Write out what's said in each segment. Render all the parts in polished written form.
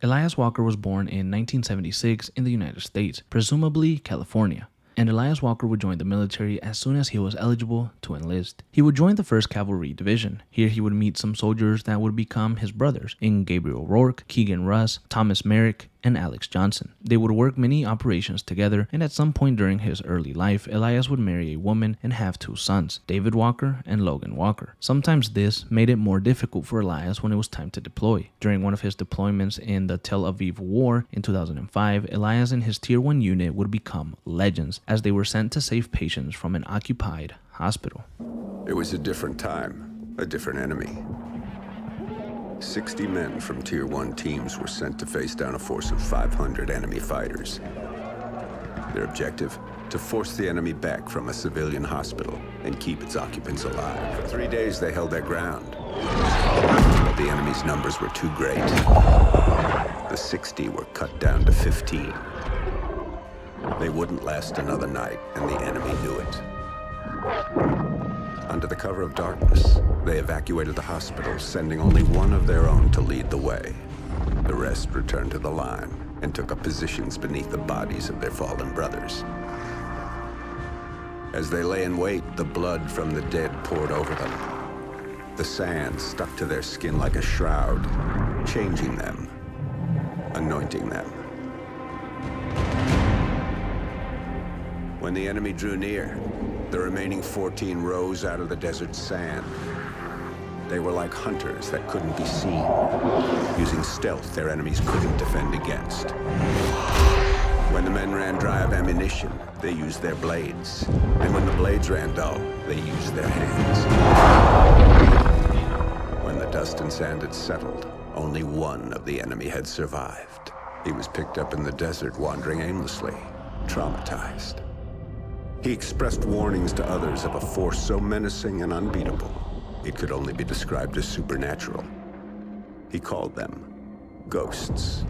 Elias Walker was born in 1976 in the United States, presumably California, and Elias Walker would join the military as soon as he was eligible to enlist. He would join the 1st Cavalry Division. Here he would meet some soldiers that would become his brothers in Gabriel Rorke, Keegan Russ, Thomas Merrick, and Alex Johnson. They would work many operations together, and at some point during his early life, Elias would marry a woman and have 2 sons, David Walker and Logan Walker. Sometimes this made it more difficult for Elias when it was time to deploy. During one of his deployments in the Tel Aviv War in 2005, Elias and his Tier 1 unit would become legends as they were sent to save patients from an occupied hospital. It was a different time, a different enemy. 60 men from Tier 1 teams were sent to face down a force of 500 enemy fighters. Their objective? To force the enemy back from a civilian hospital and keep its occupants alive. For 3 days they held their ground, but the enemy's numbers were too great. The 60 were cut down to 15. They wouldn't last another night, and the enemy knew it. Under the cover of darkness, they evacuated the hospital, sending only one of their own to lead the way. The rest returned to the line and took up positions beneath the bodies of their fallen brothers. As they lay in wait, the blood from the dead poured over them. The sand stuck to their skin like a shroud, changing them, anointing them. When the enemy drew near, the remaining 14 rose out of the desert sand. They were like hunters that couldn't be seen, using stealth their enemies couldn't defend against. When the men ran dry of ammunition, they used their blades. And when the blades ran dull, they used their hands. When the dust and sand had settled, only one of the enemy had survived. He was picked up in the desert, wandering aimlessly, traumatized. He expressed warnings to others of a force so menacing and unbeatable, it could only be described as supernatural. He called them ghosts.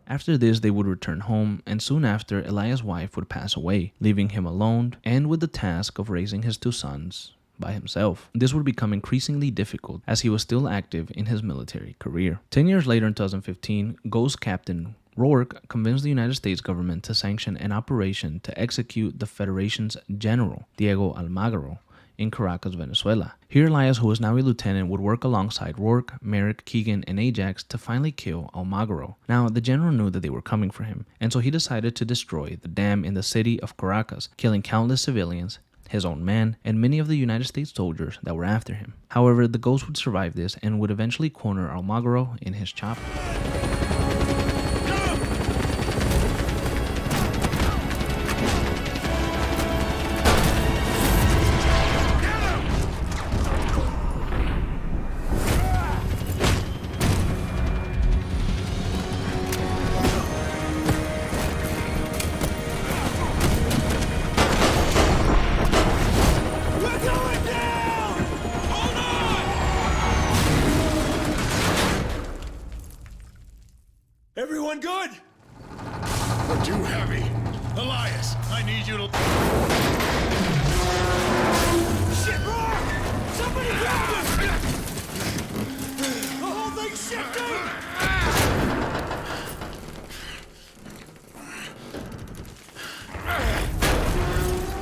After this, they would return home, and soon after, Elias' wife would pass away, leaving him alone and with the task of raising his 2 sons by himself. This would become increasingly difficult as he was still active in his military career. 10 years later, in 2015, Ghost Captain Rorke convinced the United States government to sanction an operation to execute the Federation's general, Diego Almagro, in Caracas, Venezuela. Here, Elias, who was now a lieutenant, would work alongside Rorke, Merrick, Keegan, and Ajax to finally kill Almagro. Now, the general knew that they were coming for him, and so he decided to destroy the dam in the city of Caracas, killing countless civilians, his own men, and many of the United States soldiers that were after him. However, the Ghost would survive this and would eventually corner Almagro in his chopper. Everyone good? We're too heavy. Elias, I need you to... Shit, Rorke! Somebody grab him! The whole thing's shifting!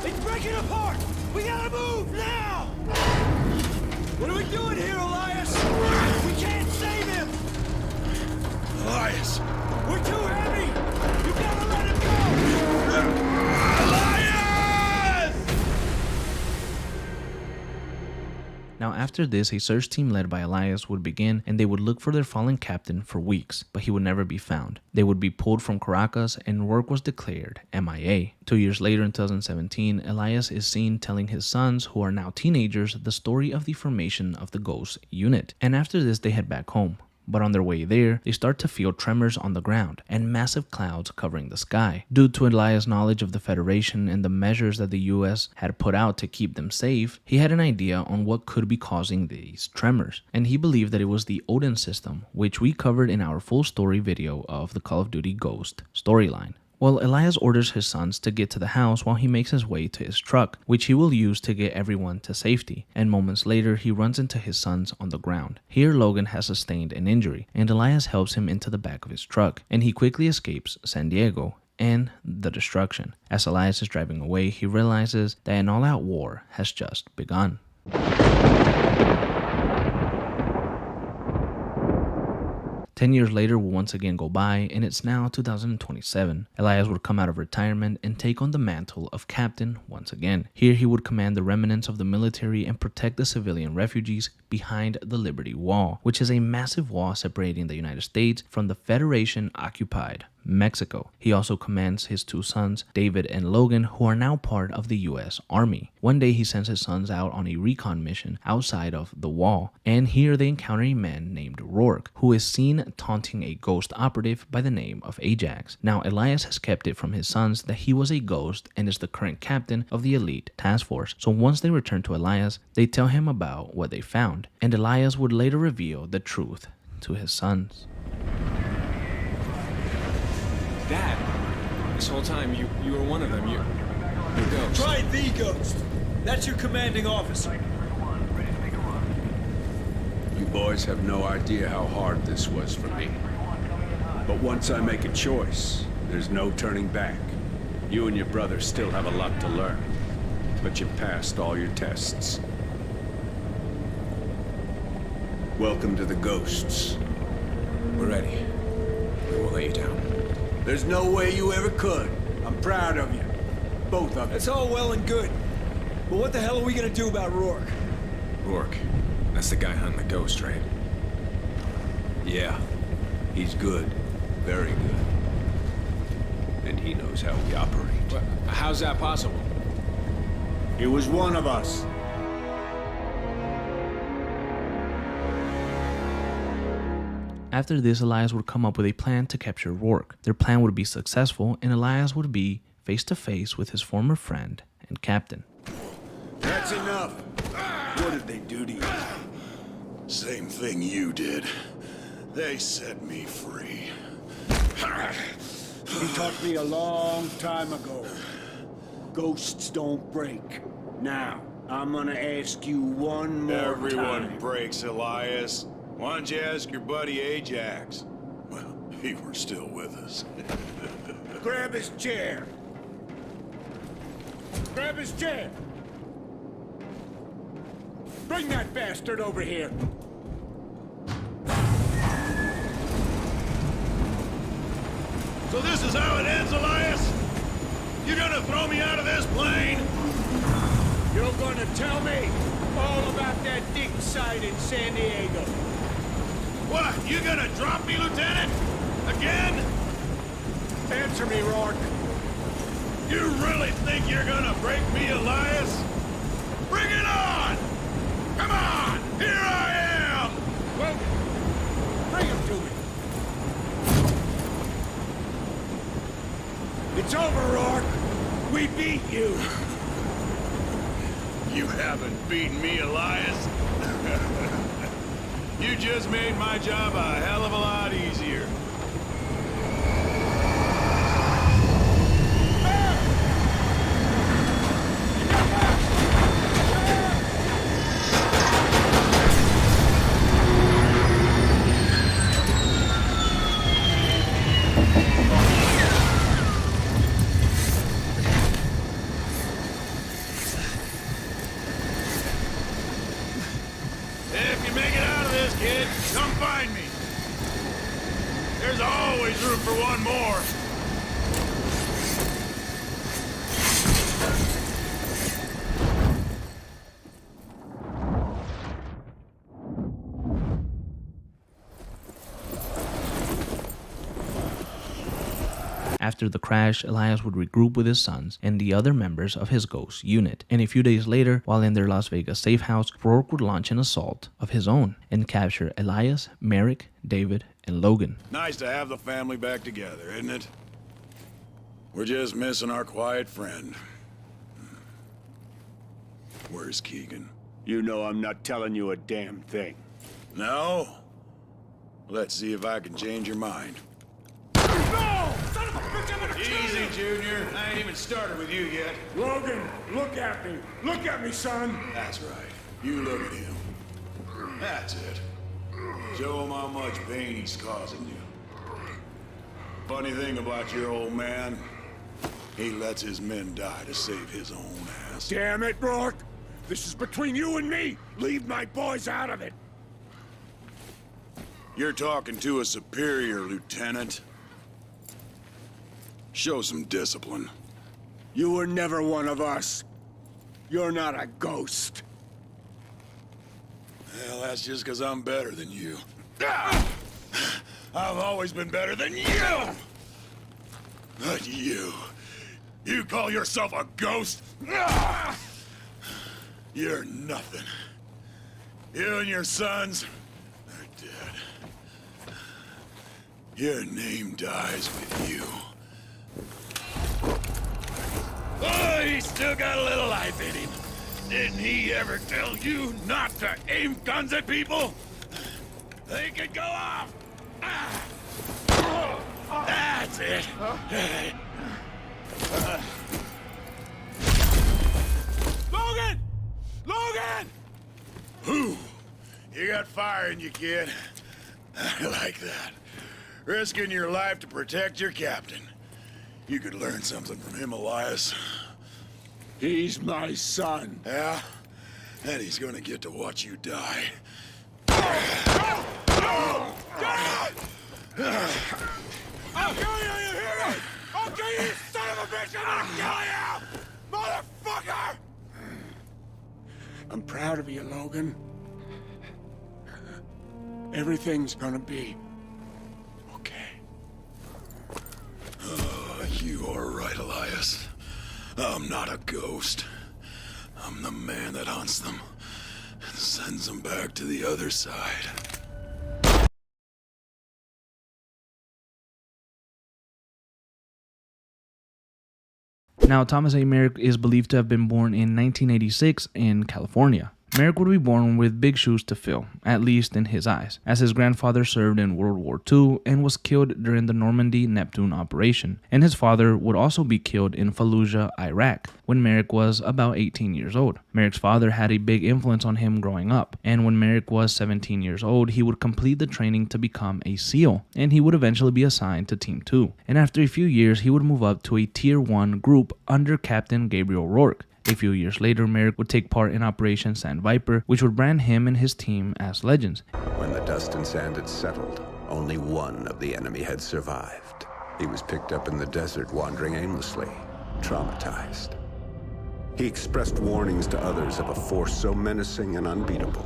It's breaking apart! We gotta move now! What are we doing here, Elias? We can't save him! Elias! We're too heavy! You gotta let him go! Elias! Now, after this, a search team led by Elias would begin, and they would look for their fallen captain for weeks, but he would never be found. They would be pulled from Caracas, and Rorke was declared MIA. 2 years later, in 2017, Elias is seen telling his sons, who are now teenagers, the story of the formation of the Ghost unit. And after this, they head back home. But on their way there, they start to feel tremors on the ground and massive clouds covering the sky. Due to Elias' knowledge of the Federation and the measures that the US had put out to keep them safe, he had an idea on what could be causing these tremors, and he believed that it was the ODIN system, which we covered in our full story video of the Call of Duty Ghost storyline, Well, Elias orders his sons to get to the house while he makes his way to his truck, which he will use to get everyone to safety, and moments later he runs into his sons on the ground. Here Logan has sustained an injury, and Elias helps him into the back of his truck, and he quickly escapes San Diego and the destruction. As Elias is driving away, he realizes that an all-out war has just begun. 10 years later will once again go by, and it's now 2027. Elias would come out of retirement and take on the mantle of captain once again. Here he would command the remnants of the military and protect the civilian refugees behind the Liberty Wall, which is a massive wall separating the United States from the Federation-occupied Mexico. He also commands his two sons, David and Logan, who are now part of the US Army. One day he sends his sons out on a recon mission outside of the wall, and here they encounter a man named Rorke, who is seen taunting a ghost operative by the name of Ajax. Now Elias has kept it from his sons that he was a ghost and is the current captain of the elite task force. So once they return to Elias, they tell him about what they found, and Elias would later reveal the truth to his sons. Dad, this whole time you were one of them. You're ghost. Try the ghost. That's your commanding officer. You boys have no idea how hard this was for me. But once I make a choice, there's no turning back. You and your brother still have a lot to learn, but you passed all your tests. Welcome to the Ghosts. We're ready. We won't let you down. There's no way you ever could. I'm proud of you. Both of you. It's all well and good. But what the hell are we gonna do about Rorke? Rorke. That's the guy hunting the ghost, right? Yeah, he's good. Very good. And he knows how we operate. But how's that possible? He was one of us. After this, Elias would come up with a plan to capture Rorke. Their plan would be successful, and Elias would be face to face with his former friend and captain. That's enough. What did they do to you? Same thing you did. They set me free. You taught me a long time ago. Ghosts don't break. Now, I'm gonna ask you one more Everyone time. breaks, Elias. Why don't you ask your buddy Ajax? Well, he were still with us. Grab his chair. Grab his chair. Bring that bastard over here. So this is how it ends, Elias? You gonna throw me out of this plane? You're gonna tell me all about that dig site in San Diego. What? You gonna drop me, Lieutenant? Again? Answer me, Rorke. You really think you're gonna break me, Elias? Bring it on! Come on! Here I am! Well, bring him to me. It's over, Rorke. We beat you. You haven't beaten me, Elias. You just made my job a hell of a lot easier. If you make it out of this, kid, come find me. There's always room for one more. After the crash, Elias would regroup with his sons and the other members of his ghost unit. And a few days later, while in their Las Vegas safe house, Rorke would launch an assault of his own and capture Elias, Merrick, David, and Logan. Nice to have the family back together, isn't it? We're just missing our quiet friend. Where's Keegan? You know I'm not telling you a damn thing. No? Let's see if I can change your mind. No! Son of a bitch! Easy, Junior. I ain't even started with you yet. Logan, look at me. Look at me, son. That's right. You look at him. That's it. Show him how much pain he's causing you. Funny thing about your old man, he lets his men die to save his own ass. Damn it, Rorke. This is between you and me. Leave my boys out of it. You're talking to a superior, Lieutenant. Show some discipline. You were never one of us. You're not a ghost. Well, that's just because I'm better than you. Ah! I've always been better than you! But you call yourself a ghost? Ah! You're nothing. You and your sons are dead. Your name dies with you. Oh, he's still got a little life in him. Didn't he ever tell you not to aim guns at people? They could go off! Ah. That's it! Logan! Logan! Whew! You got fire in you, kid. I like that. Risking your life to protect your captain. You could learn something from him, Elias. He's my son. Yeah? And he's gonna get to watch you die. I'll kill you, you hear me? I'll kill you, you son of a bitch! I'm gonna kill you! Motherfucker! I'm proud of you, Logan. Everything's gonna be okay. Oh, you are right, Elias. I'm not a ghost. I'm the man that hunts them and sends them back to the other side. Now, Thomas A. Merrick is believed to have been born in 1986 in California. Merrick would be born with big shoes to fill, at least in his eyes, as his grandfather served in World War II and was killed during the Normandy Neptune operation, and his father would also be killed in Fallujah, Iraq, when Merrick was about 18 years old. Merrick's father had a big influence on him growing up, and when Merrick was 17 years old, he would complete the training to become a SEAL, and he would eventually be assigned to Team 2. And after a few years, he would move up to a Tier 1 group under Captain Gabriel Rorke. A few years later, Merrick would take part in Operation Sandviper, which would brand him and his team as legends. When the dust and sand had settled, only one of the enemy had survived. He was picked up in the desert, wandering aimlessly, traumatized. He expressed warnings to others of a force so menacing and unbeatable,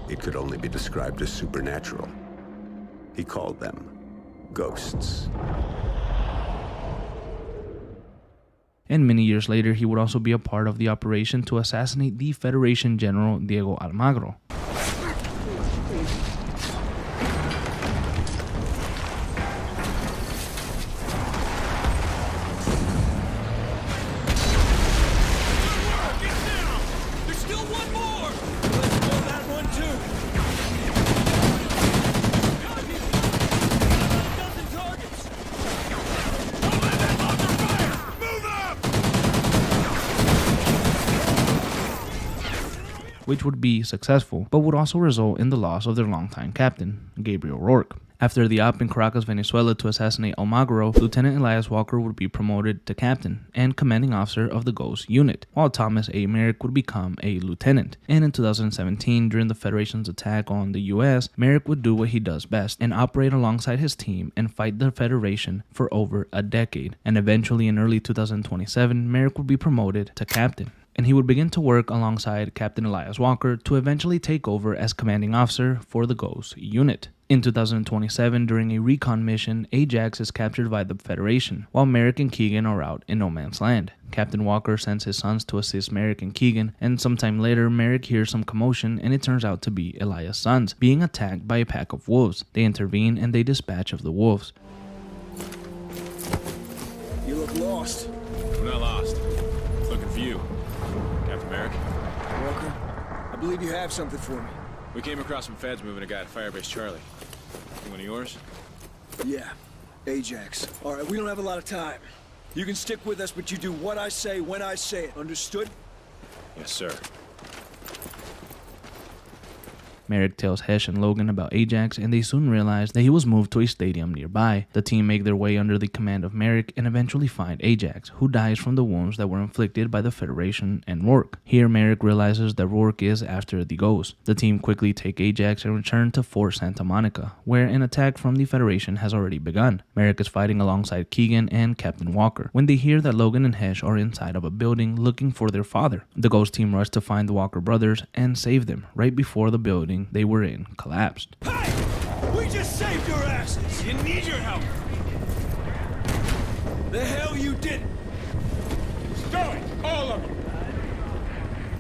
it could only be described as supernatural. He called them ghosts. And many years later, he would also be a part of the operation to assassinate the Federation General Diego Almagro. There's still one more! Let's blow that one too! A dozen targets! Don't let that monster fire! Move up! Which would be successful, but would also result in the loss of their longtime captain, Gabriel Rorke. After the op in Caracas, Venezuela to assassinate Almagro, Lieutenant Elias Walker would be promoted to captain and commanding officer of the Ghost unit, while Thomas A. Merrick would become a lieutenant. And in 2017, during the Federation's attack on the US, Merrick would do what he does best and operate alongside his team and fight the Federation for over a decade. And eventually in early 2027, Merrick would be promoted to captain, and he would begin to work alongside Captain Elias Walker to eventually take over as commanding officer for the Ghost unit. In 2027, during a recon mission, Ajax is captured by the Federation, while Merrick and Keegan are out in no man's land. Captain Walker sends his sons to assist Merrick and Keegan, and sometime later, Merrick hears some commotion, and it turns out to be Elias' sons being attacked by a pack of wolves. They intervene and they dispatch of the wolves. You look lost. I'm not lost. Looking for you. Captain Merrick. Walker, I believe you have something for me. We came across some feds moving a guy to Firebase Charlie. You one of yours? Yeah. Ajax. All right, we don't have a lot of time. You can stick with us, but you do what I say when I say it. Understood? Yes, sir. Merrick tells Hesh and Logan about Ajax, and they soon realize that he was moved to a stadium nearby. The team make their way under the command of Merrick and eventually find Ajax, who dies from the wounds that were inflicted by the Federation and Rorke. Here, Merrick realizes that Rorke is after the Ghost. The team quickly take Ajax and return to Fort Santa Monica, where an attack from the Federation has already begun. Merrick is fighting alongside Keegan and Captain Walker when they hear that Logan and Hesh are inside of a building looking for their father. The Ghost team rush to find the Walker brothers and save them right before the building they were in collapsed. Hey! We just saved your asses! You need your help. The hell you didn't! Stow it! All of them!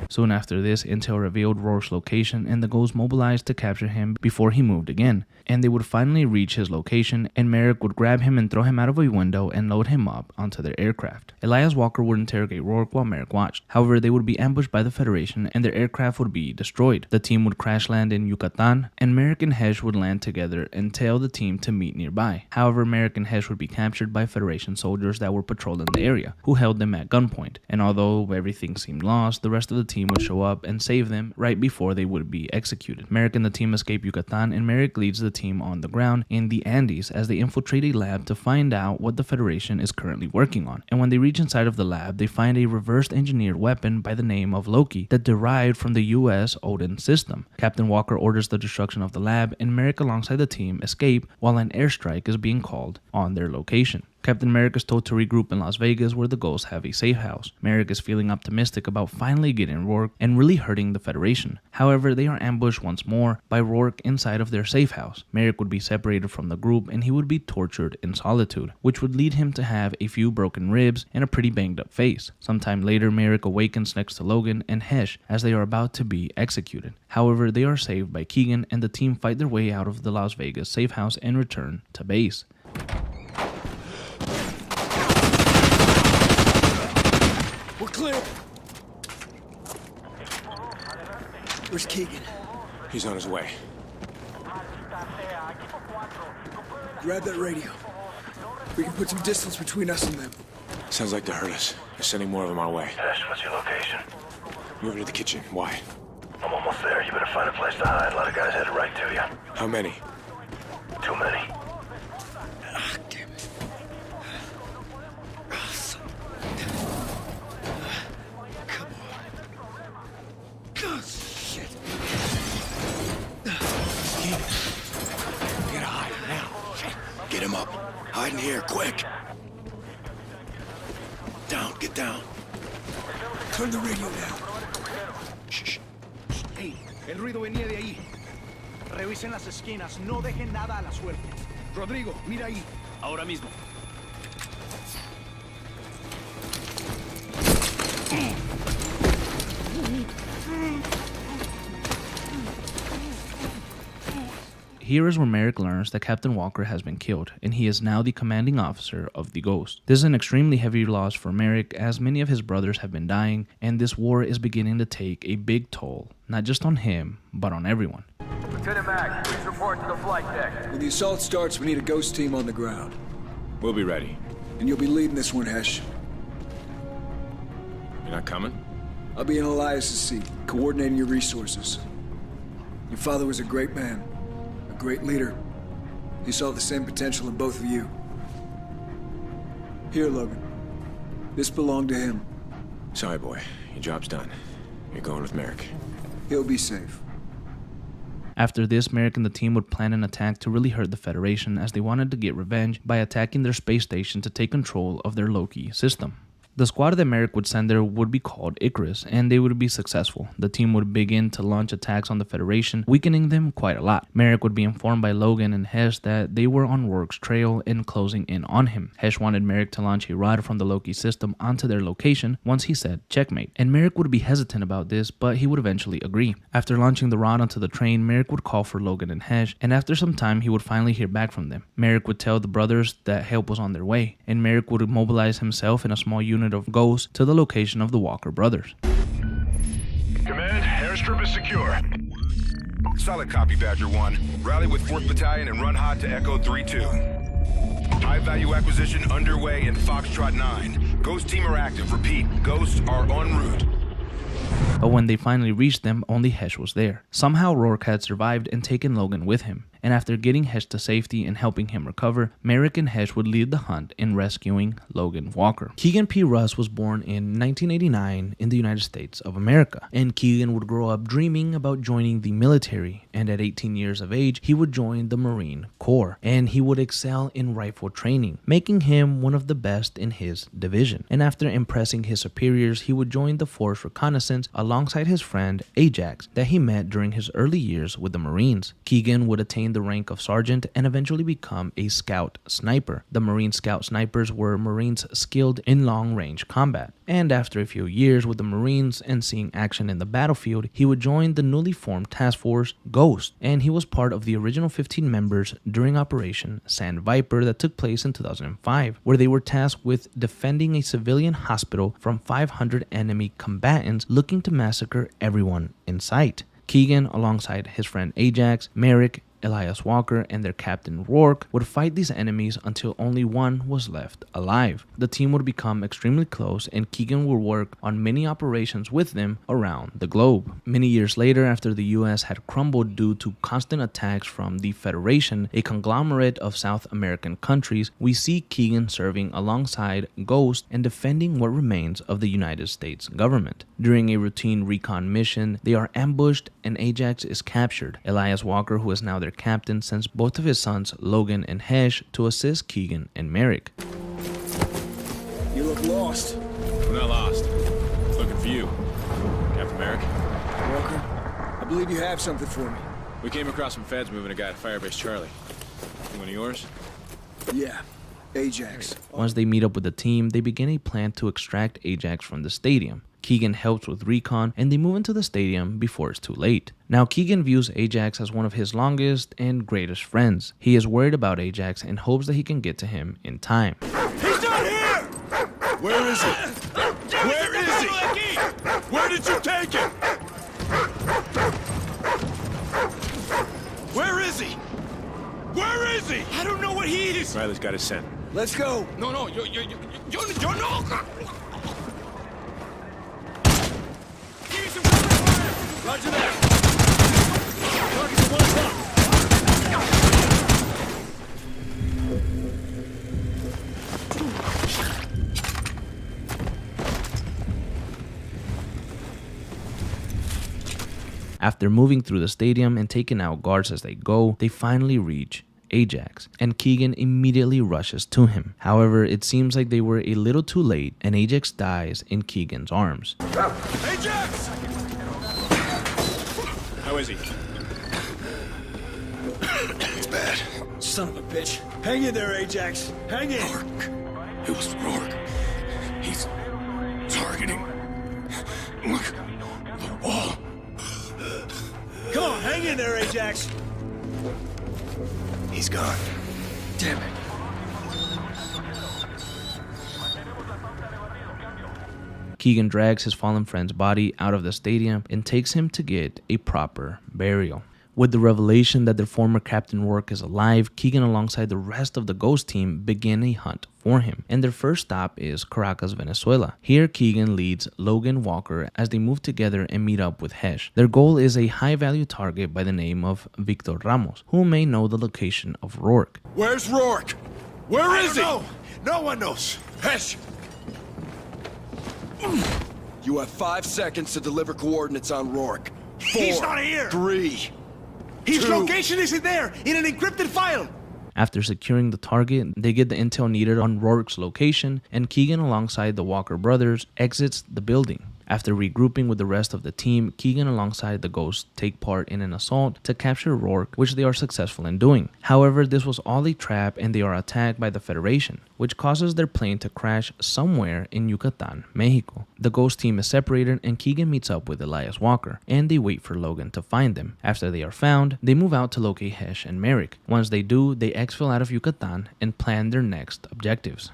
Soon after this, intel revealed Rorke's location and the Ghost mobilized to capture him before he moved again. And they would finally reach his location, and Merrick would grab him and throw him out of a window and load him up onto their aircraft. Elias Walker would interrogate Rorke while Merrick watched. However, they would be ambushed by the Federation and their aircraft would be destroyed. The team would crash land in Yucatan, and Merrick and Hesh would land together and tell the team to meet nearby. However, Merrick and Hesh would be captured by Federation soldiers that were patrolling the area, who held them at gunpoint. And although everything seemed lost, the rest of the team would show up and save them right before they would be executed. Merrick and the team escape Yucatan, and Merrick leads the team on the ground in the Andes as they infiltrate a lab to find out what the Federation is currently working on. And when they reach inside of the lab, they find a reversed engineered weapon by the name of Loki that derived from the US ODIN system. Captain Walker orders the destruction of the lab, and Merrick alongside the team escape while an airstrike is being called on their location. Captain Merrick is told to regroup in Las Vegas, where the Ghosts have a safe house. Merrick is feeling optimistic about finally getting Rorke and really hurting the Federation. However, they are ambushed once more by Rorke inside of their safe house. Merrick would be separated from the group and he would be tortured in solitude, which would lead him to have a few broken ribs and a pretty banged up face. Sometime later, Merrick awakens next to Logan and Hesh as they are about to be executed. However, they are saved by Keegan and the team fight their way out of the Las Vegas safe house and return to base. We're clear! Where's Keegan? He's on his way. Grab that radio. We can put some distance between us and them. Sounds like they heard us. They're sending more of them our way. Hesh, what's your location? Moving to the kitchen. Why? I'm almost there. You better find a place to hide. A lot of guys headed right to you. How many? Too many. Ah, damn it. Come on. Oh, shit. We gotta hide now. Get him up. Hide in here, quick. Down, get down. Turn the radio down. Shh. Hey, el ruido venía de ahí. Revisen las esquinas, no dejen nada a la suerte. Rodrigo, mira ahí. Ahora mismo. Here is where Merrick learns that Captain Walker has been killed, and he is now the commanding officer of the Ghost. This is an extremely heavy loss for Merrick, as many of his brothers have been dying, and this war is beginning to take a big toll, not just on him, but on everyone. Lieutenant Max, please report to the flight deck. When the assault starts, we need a Ghost team on the ground. We'll be ready. And you'll be leading this one, Hesh. You're not coming? I'll be in Elias' seat, coordinating your resources. Your father was a great man. Great leader. He saw the same potential in both of you. Here, Logan. This belonged to him. Sorry, boy. Your job's done. You're going with Merrick. He'll be safe. After this, Merrick and the team would plan an attack to really hurt the Federation, as they wanted to get revenge by attacking their space station to take control of their Loki system. The squad that Merrick would send there would be called Icarus, and they would be successful. The team would begin to launch attacks on the Federation, weakening them quite a lot. Merrick would be informed by Logan and Hesh that they were on Rorke's trail and closing in on him. Hesh wanted Merrick to launch a rod from the Loki system onto their location once he said checkmate, and Merrick would be hesitant about this, but he would eventually agree. After launching the rod onto the train, Merrick would call for Logan and Hesh, and after some time he would finally hear back from them. Merrick would tell the brothers that help was on their way, and Merrick would mobilize himself in a small unit of Ghosts to the location of the Walker brothers. Command, airstrip is secure. Solid copy, Badger 1. Rally with 4th Battalion and run hot to Echo 3-2. High-value acquisition underway in Foxtrot 9. Ghost team are active. Repeat, ghosts are en route. But when they finally reached them, only Hesh was there. Somehow Rorke had survived and taken Logan with him. And after getting Hesh to safety and helping him recover, Merrick and Hesh would lead the hunt in rescuing Logan Walker. Keegan P. Russ was born in 1989 in the United States of America, and Keegan would grow up dreaming about joining the military, and at 18 years of age, he would join the Marine Corps, and he would excel in rifle training, making him one of the best in his division. And after impressing his superiors, he would join the force reconnaissance alongside his friend Ajax that he met during his early years with the Marines. Keegan would attain the rank of sergeant and eventually become a scout sniper. The Marine scout snipers were Marines skilled in long-range combat. And after a few years with the Marines and seeing action in the battlefield, he would join the newly formed task force Ghost, and he was part of the original 15 members during Operation Sand Viper that took place in 2005, where they were tasked with defending a civilian hospital from 500 enemy combatants looking to massacre everyone in sight. Keegan, alongside his friend Ajax, Merrick, Elias Walker, and their captain Rorke would fight these enemies until only one was left alive. The team would become extremely close, and Keegan would work on many operations with them around the globe. Many years later, after the US had crumbled due to constant attacks from the Federation, a conglomerate of South American countries, we see Keegan serving alongside Ghost and defending what remains of the United States government. During a routine recon mission, they are ambushed and Ajax is captured. Elias Walker, who is now their captain, sends both of his sons, Logan and Hesh, to assist Keegan and Merrick. You look lost. I'm not lost. Looking for you, Captain Merrick. Walker, I believe you have something for me. We came across some feds moving a guy to Firebase Charlie. One of yours? Yeah, Ajax. Once they meet up with the team, they begin a plan to extract Ajax from the stadium. Keegan helps with recon, and they move into the stadium before it's too late. Now, Keegan views Ajax as one of his longest and greatest friends. He is worried about Ajax and hopes that he can get to him in time. He's not here! Where is he? Where is he? Where did you take him? Where is he? Where is he? I don't know what he is! Riley's got his scent. Let's go! No, yo no! Roger that! Target's at 1 o'clock! After moving through the stadium and taking out guards as they go, they finally reach Ajax, and Keegan immediately rushes to him. However, it seems like they were a little too late, and Ajax dies in Keegan's arms. Ajax! How is he? It's bad. Son of a bitch. Hang in there, Ajax. Hang in. Rorke. It was Rorke. He's targeting. Look. The wall. Come on, hang in there, Ajax. He's gone. Damn it. Keegan drags his fallen friend's body out of the stadium and takes him to get a proper burial. With the revelation that their former Captain Rorke is alive, Keegan alongside the rest of the Ghost team begin a hunt for him, and their first stop is Caracas, Venezuela. Here, Keegan leads Logan Walker as they move together and meet up with Hesh. Their goal is a high-value target by the name of Victor Ramos, who may know the location of Rorke. Where's Rorke? Where is he? No one knows. Hesh! You have 5 seconds to deliver coordinates on Rorke. 4, He's not here! 3, His 2. location isn't there, in an encrypted file! After securing the target, they get the intel needed on Rorke's location, and Keegan alongside the Walker brothers exits the building. After regrouping with the rest of the team, Keegan alongside the Ghost take part in an assault to capture Rorke, which they are successful in doing. However, this was all a trap and they are attacked by the Federation, which causes their plane to crash somewhere in Yucatan, Mexico. The Ghost team is separated and Keegan meets up with Elias Walker, and they wait for Logan to find them. After they are found, they move out to locate Hesh and Merrick. Once they do, they exfil out of Yucatan and plan their next objectives.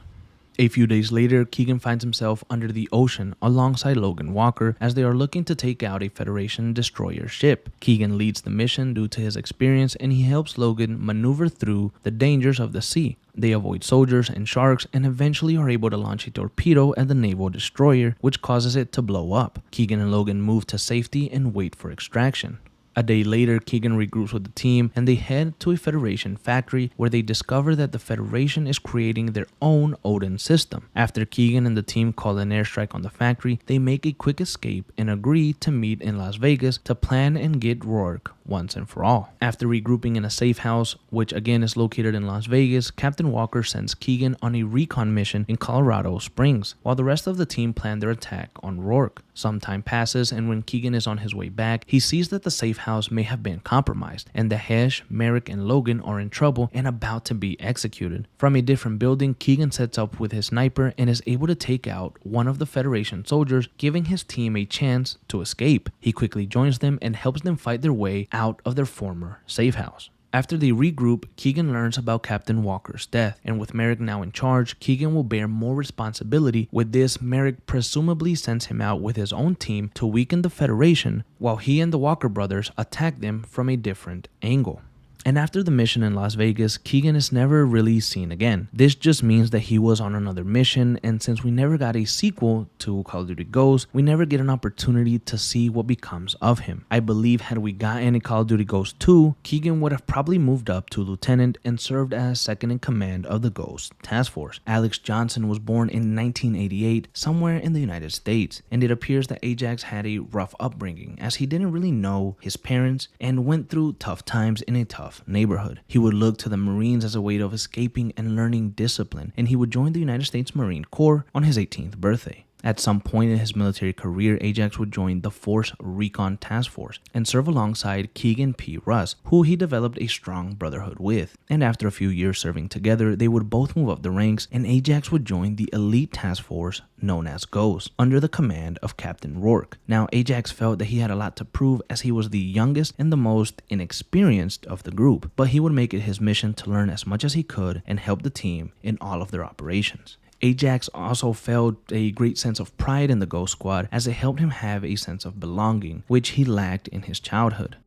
A few days later, Keegan finds himself under the ocean alongside Logan Walker as they are looking to take out a Federation destroyer ship. Keegan leads the mission due to his experience and he helps Logan maneuver through the dangers of the sea. They avoid soldiers and sharks and eventually are able to launch a torpedo at the naval destroyer, which causes it to blow up. Keegan and Logan move to safety and wait for extraction. A day later, Keegan regroups with the team and they head to a Federation factory where they discover that the Federation is creating their own ODIN system. After Keegan and the team call an airstrike on the factory, they make a quick escape and agree to meet in Las Vegas to plan and get Rorke once and for all. After regrouping in a safe house, which again is located in Las Vegas, Captain Walker sends Keegan on a recon mission in Colorado Springs, while the rest of the team plan their attack on Rorke. Some time passes, and when Keegan is on his way back, he sees that the safe house may have been compromised, and the Hesh, Merrick, and Logan are in trouble and about to be executed. From a different building, Keegan sets up with his sniper and is able to take out one of the Federation soldiers, giving his team a chance to escape. He quickly joins them and helps them fight their way out of their former safe house. After they regroup, Keegan learns about Captain Walker's death, and with Merrick now in charge, Keegan will bear more responsibility. With this, Merrick presumably sends him out with his own team to weaken the Federation, while he and the Walker brothers attack them from a different angle. And after the mission in Las Vegas, Keegan is never really seen again. This just means that he was on another mission, and since we never got a sequel to Call of Duty Ghosts, we never get an opportunity to see what becomes of him. I believe had we gotten a Call of Duty Ghosts 2, Keegan would have probably moved up to lieutenant and served as second in command of the Ghost Task Force. Alex Johnson was born in 1988 somewhere in the United States, and it appears that Ajax had a rough upbringing as he didn't really know his parents and went through tough times in a tough neighborhood. He would look to the Marines as a way of escaping and learning discipline, and he would join the United States Marine Corps on his 18th birthday. At some point in his military career, Ajax would join the Force Recon Task Force and serve alongside Keegan P. Russ, who he developed a strong brotherhood with. And after a few years serving together, they would both move up the ranks, and Ajax would join the elite task force known as Ghost, under the command of Captain Rorke. Now, Ajax felt that he had a lot to prove as he was the youngest and the most inexperienced of the group, but he would make it his mission to learn as much as he could and help the team in all of their operations. Ajax also felt a great sense of pride in the Ghost Squad as it helped him have a sense of belonging, which he lacked in his childhood.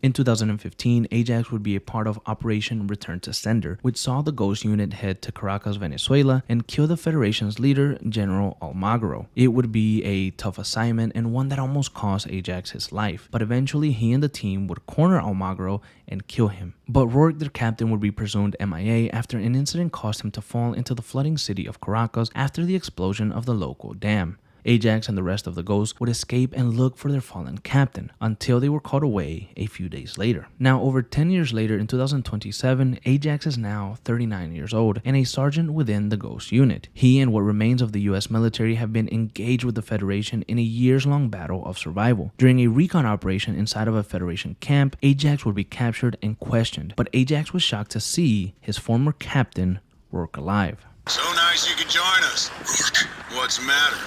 In 2015, Ajax would be a part of Operation Return to Sender, which saw the Ghost unit head to Caracas, Venezuela, and kill the Federation's leader, General Almagro. It would be a tough assignment and one that almost cost Ajax his life, but eventually he and the team would corner Almagro and kill him. But Rorke, their captain, would be presumed MIA after an incident caused him to fall into the flooding city of Caracas after the explosion of the local dam. Ajax and the rest of the Ghosts would escape and look for their fallen captain until they were caught away a few days later. Now, over 10 years later, in 2027, Ajax is now 39 years old and a sergeant within the Ghost unit. He and what remains of the US military have been engaged with the Federation in a years-long battle of survival. During a recon operation inside of a Federation camp, Ajax would be captured and questioned, but Ajax was shocked to see his former captain, Rorke, alive. So nice you could join us. Rorke, what's the matter?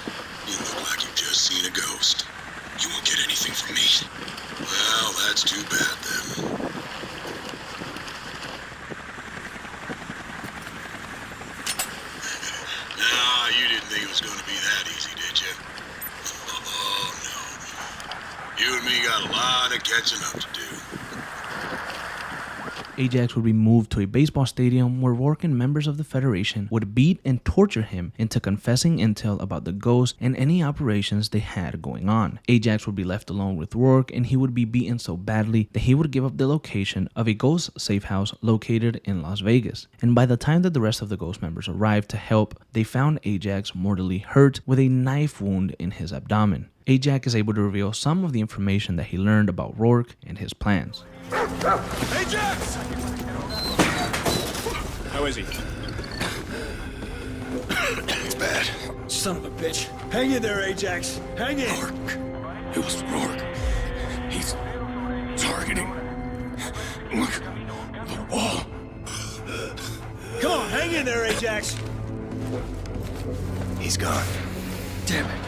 You look like you've just seen a ghost. You won't get anything from me. Well, that's too bad then. Nah, you didn't think it was going to be that easy, did you? Oh, no. You and me got a lot of catching up to do. Ajax would be moved to a baseball stadium where Rorke and members of the Federation would beat and torture him into confessing intel about the Ghost and any operations they had going on. Ajax would be left alone with Rorke, and he would be beaten so badly that he would give up the location of a Ghost safe house located in Las Vegas. And by the time that the rest of the Ghost members arrived to help, they found Ajax mortally hurt with a knife wound in his abdomen. Ajax is able to reveal some of the information that he learned about Rorke and his plans. Ajax! How is he? It's bad. Son of a bitch. Hang in there, Ajax. Hang in. Rorke. It was Rorke. He's targeting. Look. The wall. Come on, hang in there, Ajax. He's gone. Damn it.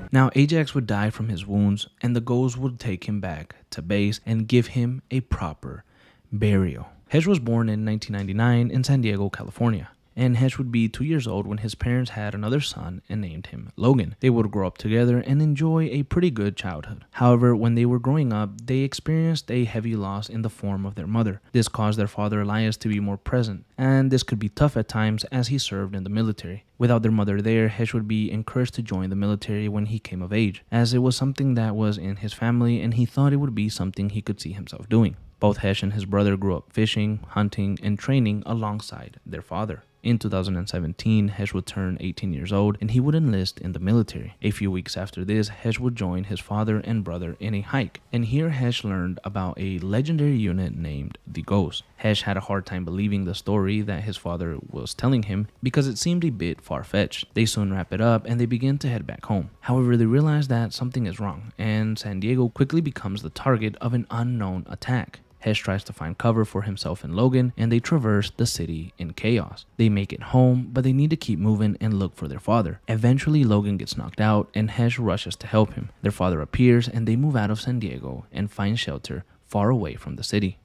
Now, Ajax would die from his wounds, and the Ghosts would take him back to base and give him a proper burial. Hesh was born in 1999 in San Diego, California, and Hesh would be 2 years old when his parents had another son and named him Logan. They would grow up together and enjoy a pretty good childhood. However, when they were growing up, they experienced a heavy loss in the form of their mother. This caused their father Elias to be more present, and this could be tough at times as he served in the military. Without their mother there, Hesh would be encouraged to join the military when he came of age, as it was something that was in his family and he thought it would be something he could see himself doing. Both Hesh and his brother grew up fishing, hunting, and training alongside their father. In 2017, Hesh would turn 18 years old and he would enlist in the military. A few weeks after this, Hesh would join his father and brother in a hike, and here Hesh learned about a legendary unit named the Ghost. Hesh had a hard time believing the story that his father was telling him because it seemed a bit far-fetched. They soon wrap it up and they begin to head back home. However, they realize that something is wrong, and San Diego quickly becomes the target of an unknown attack. Hesh tries to find cover for himself and Logan, and they traverse the city in chaos. They make it home, but they need to keep moving and look for their father. Eventually, Logan gets knocked out, and Hesh rushes to help him. Their father appears, and they move out of San Diego and find shelter far away from the city.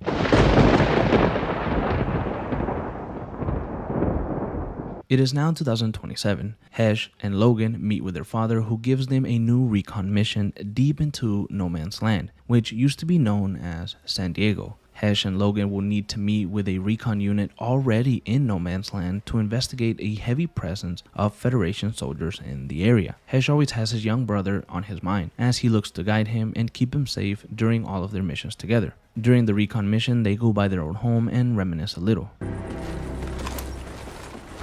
It is now 2027. Hesh and Logan meet with their father, who gives them a new recon mission deep into no man's land, which used to be known as San Diego. Hesh and Logan will need to meet with a recon unit already in no man's land to investigate a heavy presence of Federation soldiers in the area. Hesh always has his young brother on his mind, as he looks to guide him and keep him safe during all of their missions together. During the recon mission, they go by their own home and reminisce a little.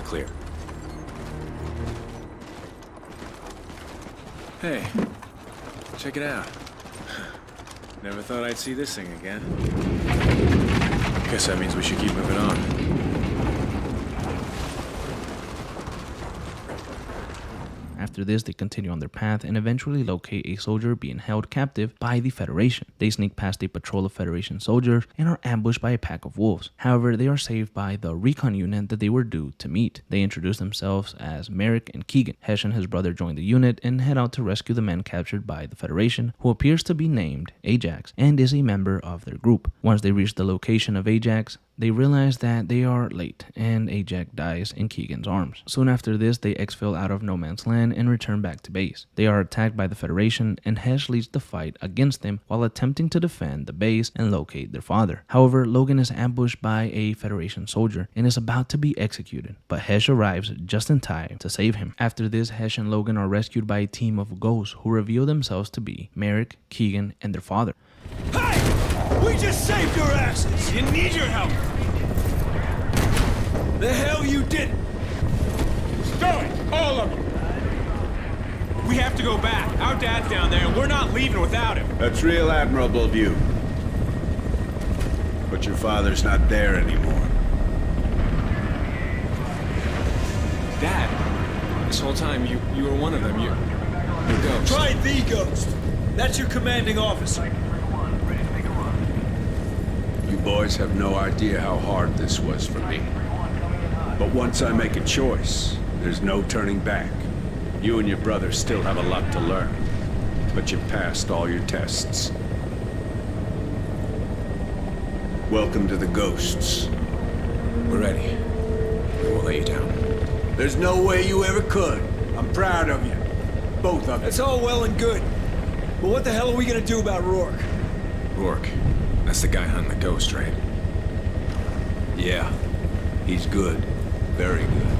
Clear. Hey, check it out. Never thought I'd see this thing again. Guess that means we should keep moving on. After this, they continue on their path and eventually locate a soldier being held captive by the Federation. They sneak past a patrol of Federation soldiers and are ambushed by a pack of wolves. However, they are saved by the recon unit that they were due to meet. They introduce themselves as Merrick and Keegan. Hesh and his brother join the unit and head out to rescue the men captured by the Federation, who appears to be named Ajax and is a member of their group. Once they reach the location of Ajax, they realize that they are late, and Ajax dies in Keegan's arms. Soon after this, they exfil out of no man's land and return back to base. They are attacked by the Federation, and Hesh leads the fight against them while attempting to defend the base and locate their father. However, Logan is ambushed by a Federation soldier and is about to be executed, but Hesh arrives just in time to save him. After this, Hesh and Logan are rescued by a team of ghosts who reveal themselves to be Merrick, Keegan, and their father. Hey! We just saved your asses! You need your help! The hell you didn't! Stow it! All of you! We have to go back. Our dad's down there, and we're not leaving without him. That's real admirable of you. But your father's not there anymore. Dad, this whole time you were one of them. You're a ghost. Try the Ghost. That's your commanding officer. You boys have no idea how hard this was for me. But once I make a choice, there's no turning back. You and your brother still have a lot to learn, but you've passed all your tests. Welcome to the Ghosts. We're ready. We won't let you down. There's no way you ever could. I'm proud of you. Both of you. That's all well and good. But what the hell are we gonna do about Rorke? Rorke. That's the guy hunting the ghost, right? Yeah, he's good. Very good.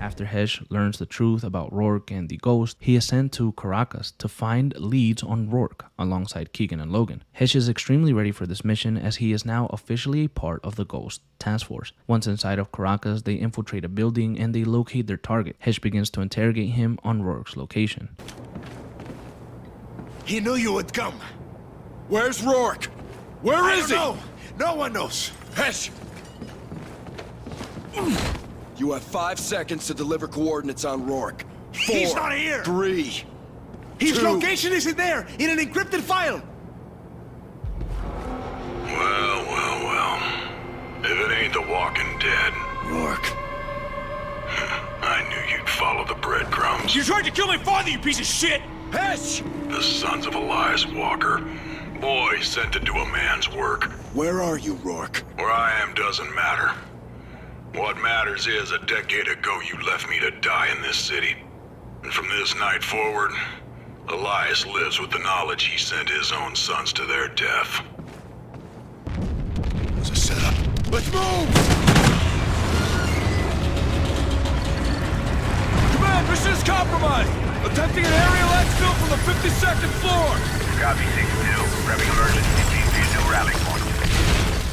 After Hesh learns the truth about Rorke and the Ghost, he is sent to Caracas to find leads on Rorke alongside Keegan and Logan. Hesh is extremely ready for this mission as he is now officially a part of the Ghost task force. Once inside of Caracas, they infiltrate a building and they locate their target. Hesh begins to interrogate him on Rorke's location. He knew you would come. Where's Rorke? Where is he? No, no one knows. Hesh! You have 5 seconds to deliver coordinates on Rorke. 4, He's not here! 3, His 2. location isn't there, in an encrypted file! Well. If it ain't the Walking Dead. Rorke. I knew you'd follow the breadcrumbs. You tried to kill my father, you piece of shit! Hesh! The sons of Elias Walker. Boys sent to do a man's work. Where are you, Rorke? Where I am doesn't matter. What matters is, a decade ago you left me to die in this city. And from this night forward, Elias lives with the knowledge he sent his own sons to their death. It was a setup. Let's move! Command, mission is compromised! Attempting an aerial exfil from the 52nd floor! Copy 6-2. Prepping emergency team to your new rally point.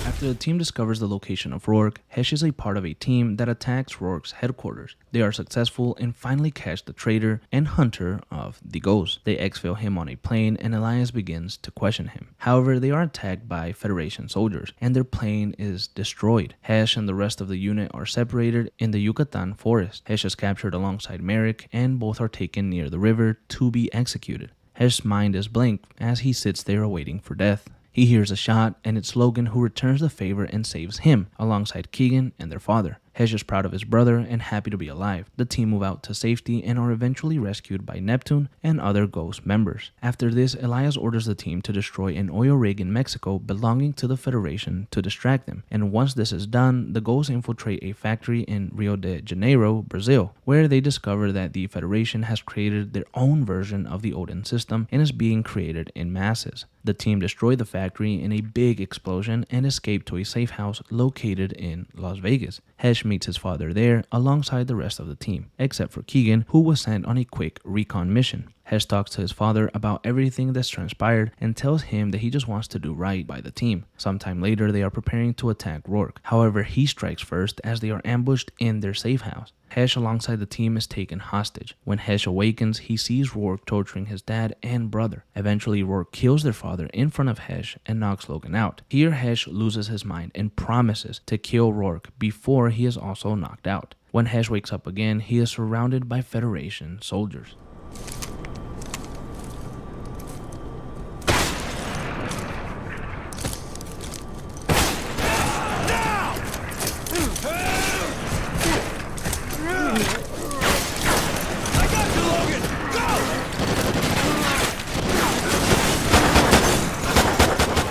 After the team discovers the location of Rorke, Hesh is a part of a team that attacks Rorke's headquarters. They are successful and finally catch the traitor and hunter of the Ghost. They exfil him on a plane and Elias begins to question him. However, they are attacked by Federation soldiers and their plane is destroyed. Hesh and the rest of the unit are separated in the Yucatan forest. Hesh is captured alongside Merrick and both are taken near the river to be executed. Hesh's mind is blank as he sits there awaiting for death. He hears a shot, and it's Logan who returns the favor and saves him, alongside Keegan and their father. Hesh is proud of his brother and happy to be alive. The team move out to safety and are eventually rescued by Neptune and other Ghost members. After this, Elias orders the team to destroy an oil rig in Mexico belonging to the Federation to distract them. And once this is done, the Ghosts infiltrate a factory in Rio de Janeiro, Brazil, where they discover that the Federation has created their own version of the ODIN system and is being created in masses. The team destroy the factory in a big explosion and escape to a safe house located in Las Vegas. Hesh meets his father there alongside the rest of the team, except for Keegan, who was sent on a quick recon mission. Hesh talks to his father about everything that's transpired and tells him that he just wants to do right by the team. Sometime later, they are preparing to attack Rorke. However, he strikes first as they are ambushed in their safe house. Hesh alongside the team is taken hostage. When Hesh awakens, he sees Rorke torturing his dad and brother. Eventually, Rorke kills their father in front of Hesh and knocks Logan out. Here, Hesh loses his mind and promises to kill Rorke before he is also knocked out. When Hesh wakes up again, he is surrounded by Federation soldiers.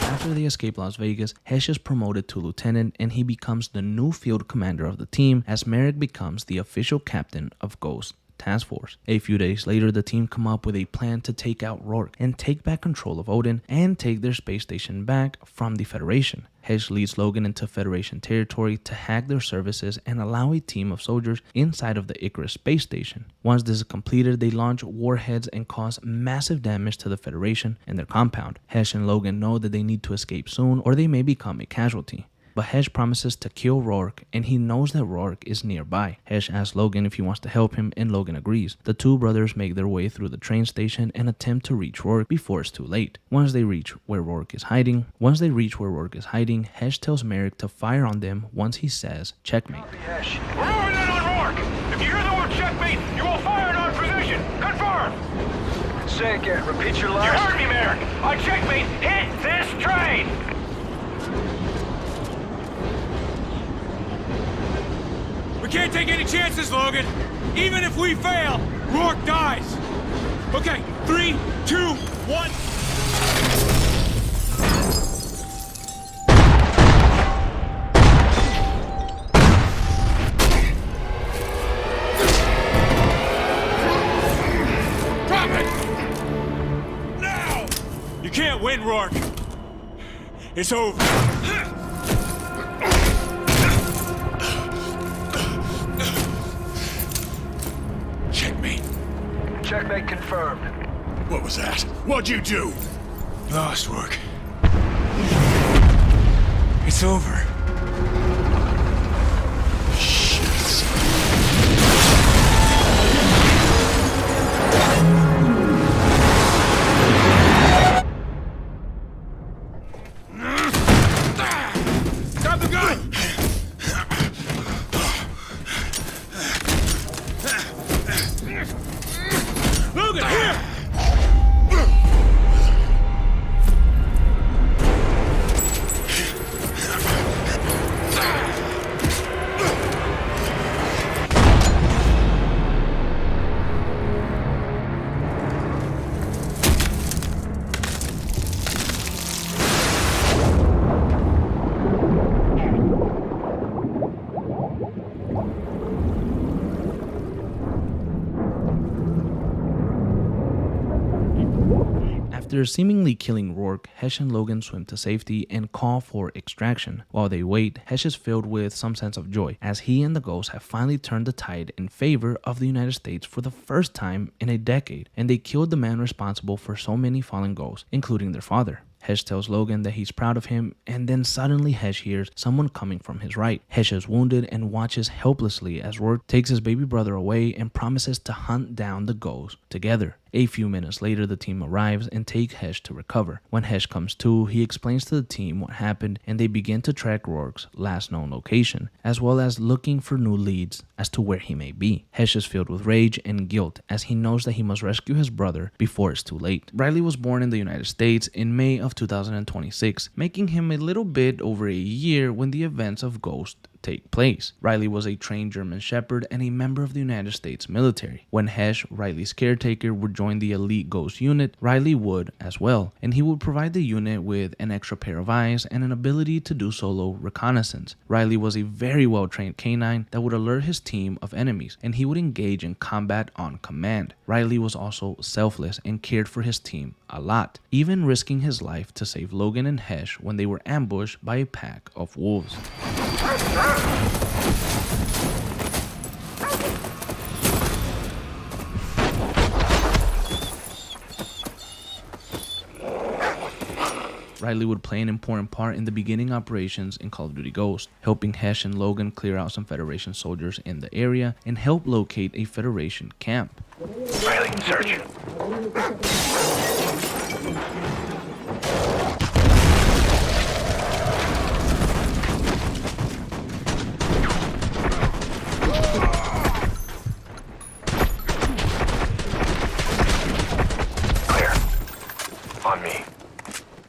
After they escape Las Vegas, Hesh is promoted to lieutenant and he becomes the new field commander of the team as Merrick becomes the official captain of Ghost Task Force. A few days later, the team come up with a plan to take out Rorke and take back control of Odin and take their space station back from the Federation. Hesh leads Logan into Federation territory to hack their services and allow a team of soldiers inside of the Icarus space station. Once this is completed, they launch warheads and cause massive damage to the Federation and their compound. Hesh and Logan know that they need to escape soon or they may become a casualty. But Hesh promises to kill Rorke and he knows that Rorke is nearby. Hesh asks Logan if he wants to help him and Logan agrees. The two brothers make their way through the train station and attempt to reach Rorke before it's too late. Once they reach where Rorke is hiding, Hesh tells Merrick to fire on them once he says checkmate. Hesh. We're moving in on Rorke! If you hear the word checkmate, you will fire in our position! Confirm! Say again, repeat your last... You heard me, Merrick! On checkmate, hit this train! We can't take any chances, Logan. Even if we fail, Rorke dies. Okay, 3, 2, 1. Drop it! Now! You can't win, Rorke. It's over. Checkmate confirmed. What was that? What'd you do? Lost, Rorke. It's over. Grab the gun! Logan, here! After seemingly killing Rorke, Hesh and Logan swim to safety and call for extraction. While they wait, Hesh is filled with some sense of joy as he and the Ghost have finally turned the tide in favor of the United States for the first time in a decade, and they killed the man responsible for so many fallen Ghosts, including their father. Hesh tells Logan that he's proud of him, and then suddenly Hesh hears someone coming from his right. Hesh is wounded and watches helplessly as Rorke takes his baby brother away and promises to hunt down the Ghost together. A few minutes later, the team arrives and take Hesh to recover. When Hesh comes to, he explains to the team what happened, and they begin to track Rorke's last known location, as well as looking for new leads as to where he may be. Hesh is filled with rage and guilt as he knows that he must rescue his brother before it's too late. Riley was born in the United States in May of 2026, making him a little bit over a year when the events of Ghost take place. Riley was a trained German Shepherd and a member of the United States military. When Hesh, Riley's caretaker, would join the elite Ghost unit, Riley would as well, and he would provide the unit with an extra pair of eyes and an ability to do solo reconnaissance. Riley was a very well trained canine that would alert his team of enemies, and he would engage in combat on command. Riley was also selfless and cared for his team a lot, even risking his life to save Logan and Hesh when they were ambushed by a pack of wolves. Riley would play an important part in the beginning operations in Call of Duty Ghost, helping Hesh and Logan clear out some Federation soldiers in the area and help locate a Federation camp. Riley, search.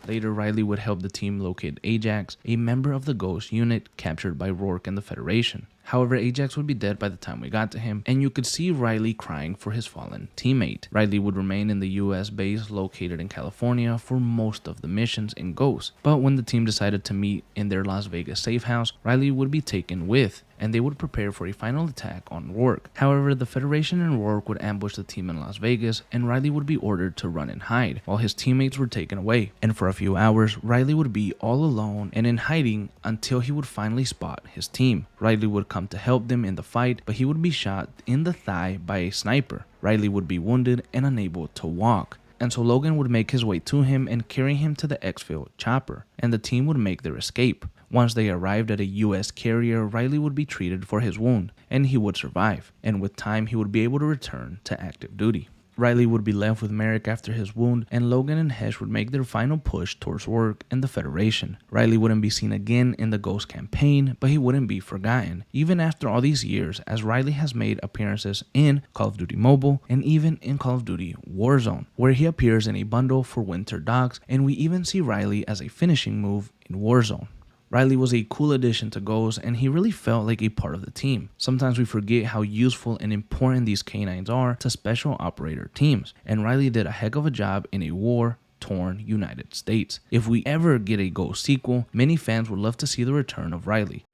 Later, Riley would help the team locate Ajax, a member of the Ghost unit captured by Rorke and the Federation. However, Ajax would be dead by the time we got to him, and you could see Riley crying for his fallen teammate. Riley would remain in the US base located in California for most of the missions in Ghost, but when the team decided to meet in their Las Vegas safe house, Riley would be taken with, and they would prepare for a final attack on Rorke. However, the Federation and Rorke would ambush the team in Las Vegas, and Riley would be ordered to run and hide, while his teammates were taken away. And for a few hours, Riley would be all alone and in hiding until he would finally spot his team. Riley would come to help them in the fight, but he would be shot in the thigh by a sniper. Riley would be wounded and unable to walk, and so Logan would make his way to him and carry him to the exfil chopper, and the team would make their escape. Once they arrived at a US carrier, Riley would be treated for his wound, and he would survive, and with time he would be able to return to active duty. Riley would be left with Merrick after his wound, and Logan and Hesh would make their final push towards Rorke and the Federation. Riley wouldn't be seen again in the Ghost campaign, but he wouldn't be forgotten, even after all these years, as Riley has made appearances in Call of Duty Mobile and even in Call of Duty Warzone, where he appears in a bundle for Winter Dogs, and we even see Riley as a finishing move in Warzone. Riley was a cool addition to Ghost, and he really felt like a part of the team. Sometimes we forget how useful and important these canines are to special operator teams, and Riley did a heck of a job in a war-torn United States. If we ever get a Ghost sequel, many fans would love to see the return of Riley.